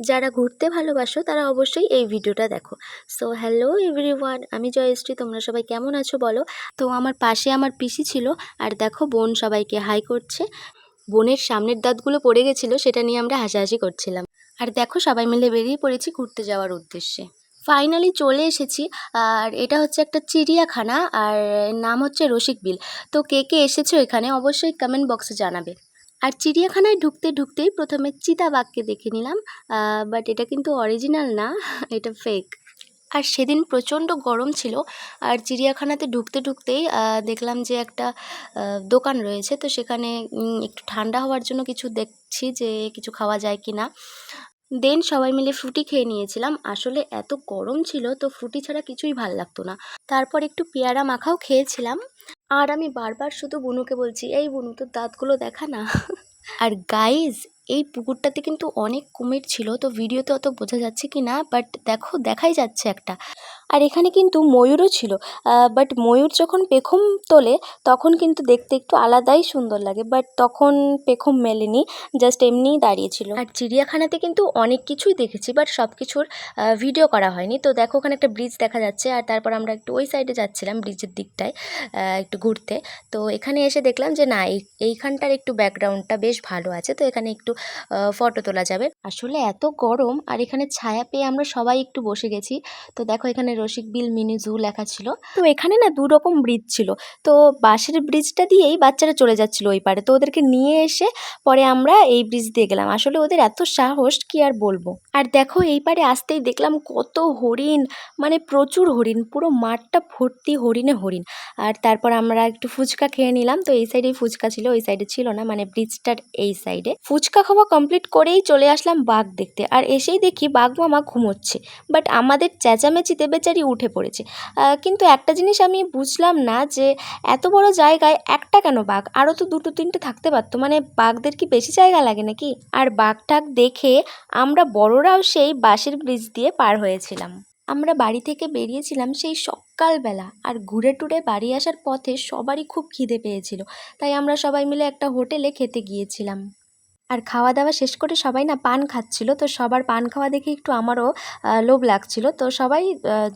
যারা ঘুরতে ভালোবাসো তারা অবশ্যই এই ভিডিওটা দেখো। সো হ্যালো এভরিওয়ান, আমি জয়শ্রী। তোমরা সবাই কেমন আছো বলো? তো আমার পাশে আমার পিসি ছিল, আর দেখো বোন সবাইকে হাই করছে। বোনের সামনের দাঁতগুলো পড়ে গেছিলো, সেটা নিয়ে আমরা হাসাহাসি করছিলাম। আর দেখো সবাই মিলে বেরিয়ে পড়েছি ঘুরতে যাওয়ার উদ্দেশ্যে। ফাইনালি চলে এসেছি। আর এটা হচ্ছে একটা চিড়িয়াখানা, আর নাম হচ্ছে রসিকবিল। তো কে কে এসেছো এখানে অবশ্যই কমেন্ট বক্সে জানাবে। আর চিড়িয়াখানায় ঢুকতে ঢুকতেই প্রথমে চিতাবাঘকে দেখে নিলাম, বাট এটা কিন্তু অরিজিনাল না, এটা ফেক। আর সেদিন প্রচণ্ড গরম ছিল, আর চিড়িয়াখানাতে ঢুকতে ঢুকতেই দেখলাম যে একটা দোকান রয়েছে। তো সেখানে একটু ঠান্ডা হওয়ার জন্য কিছু দেখছি যে কিছু খাওয়া যায় কি না। দেন সবাই মিলে ফ্রুটি খেয়ে নিয়েছিলাম। আসলে এত গরম ছিল তো ফ্রুটি ছাড়া কিছুই ভাল লাগতো না। তারপর একটু পেয়ারা মাখাও খেয়েছিলাম। আর আমি বারবার শুধু বুনুকে বলছি, এই বুনু তোর দাঁতগুলো দেখা না। আর গাইজ, এই পুকুরটাতে কিন্তু অনেক কুমির ছিল। তো ভিডিওতে অত বোঝা যাচ্ছে কি না, বাট দেখো দেখাই যাচ্ছে একটা। আর এখানে কিন্তু ময়ূরও ছিল, বাট ময়ূর যখন পেখম তোলে তখন কিন্তু দেখতে একটু আলাদাই সুন্দর লাগে, বাট তখন পেখম মেলেনি, জাস্ট এমনিই দাঁড়িয়েছিল। আর চিড়িয়াখানাতে কিন্তু অনেক কিছুই দেখেছি, বাট সব কিছুর ভিডিও করা হয়নি। তো দেখো ওখানে একটা ব্রিজ দেখা যাচ্ছে, আর তারপর আমরা একটু ওই সাইডে যাচ্ছিলাম ব্রিজের দিকটায় একটু ঘুরতে। তো এখানে এসে দেখলাম যে না, এইখানটার একটু ব্যাকগ্রাউন্ডটা বেশ ভালো আছে, তো এখানে একটু ফটো তোলা যাবে। আসলে এত গরম, আর এখানে ছায়া পেয়ে আমরা সবাই একটু বসে গেছি। তো দেখো এখানে রসিকবিল মিনি জু লেখা ছিল। তো এখানে না দু রকম ব্রিজ ছিল। তো বাঁশের ব্রিজটা দিয়েই বাচ্চারা চলে যাচ্ছিল ওই পারে, তো ওদেরকে নিয়ে এসে পরে আমরা এই ব্রিজ দিয়ে গেলাম। আসলে ওদের এত সাহস কি আর বলবো। আর দেখো এই পারে আসতেই দেখলাম কত হরিণ, মানে প্রচুর হরিণ, পুরো মাঠটা ভর্তি হরিণে হরিণ। আর তারপর আমরা একটু ফুচকা খেয়ে নিলাম। তো এই সাইডেই ফুচকা ছিল, ওই সাইডে ছিল না, মানে ব্রিজটার এই সাইডে। ফুচকা খাওয়া কমপ্লিট করেই চলে আসলাম বাঘ দেখতে। আর এসেই দেখি বাঘ মামা ঘুমোচ্ছে, বাট আমাদের চেঁচামেচিতে বেচারি উঠে পড়েছে। কিন্তু একটা জিনিস আমি বুঝলাম না, যে এত বড় জায়গায় একটা কেন বাঘ, আরও তো দুটো তিনটে থাকতে পারতো, মানে বাঘদের কি বেশি জায়গা লাগে নাকি? আর বাঘটাক দেখে আমরা বড়রাও সেই বাঁশের ব্রিজ দিয়ে পার হয়েছিলাম। আমরা বাড়ি থেকে বেরিয়েছিলাম সেই সকালবেলা, আর ঘুরে টুরে বাড়ি আসার পথে সবারই খুব খিদে পেয়েছিল, তাই আমরা সবাই মিলে একটা হোটেলে খেতে গিয়েছিলাম। আর খাওয়া দাওয়া শেষ করে সবাই না পান খাচ্ছিল। তো সবার পান খাওয়া দেখে একটু আমারও লোভ লাগছিল। তো সবাই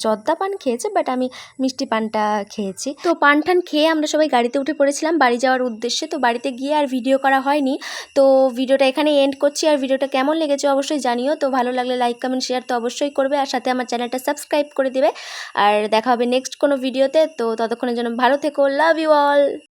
জর্দা পান খেয়েছে, বাট আমি মিষ্টি পানটা খেয়েছি। তো পান টান খেয়ে আমরা সবাই গাড়িতে উঠে পড়েছিলাম বাড়ি যাওয়ার উদ্দেশ্যে। তো বাড়িতে গিয়ে আর ভিডিও করা হয়নি। তো ভিডিওটা এখানে এন্ড করছি। আর ভিডিওটা কেমন লেগেছে অবশ্যই জানিও। তো ভালো লাগলে লাইক কমেন্ট শেয়ার তো অবশ্যই করবে, আর সাথে আমার চ্যানেলটা সাবস্ক্রাইব করে দেবে। আর দেখা হবে নেক্সট কোনো ভিডিওতে। তো ততক্ষণের জন্য ভালো থেকো, লাভ ইউ অল।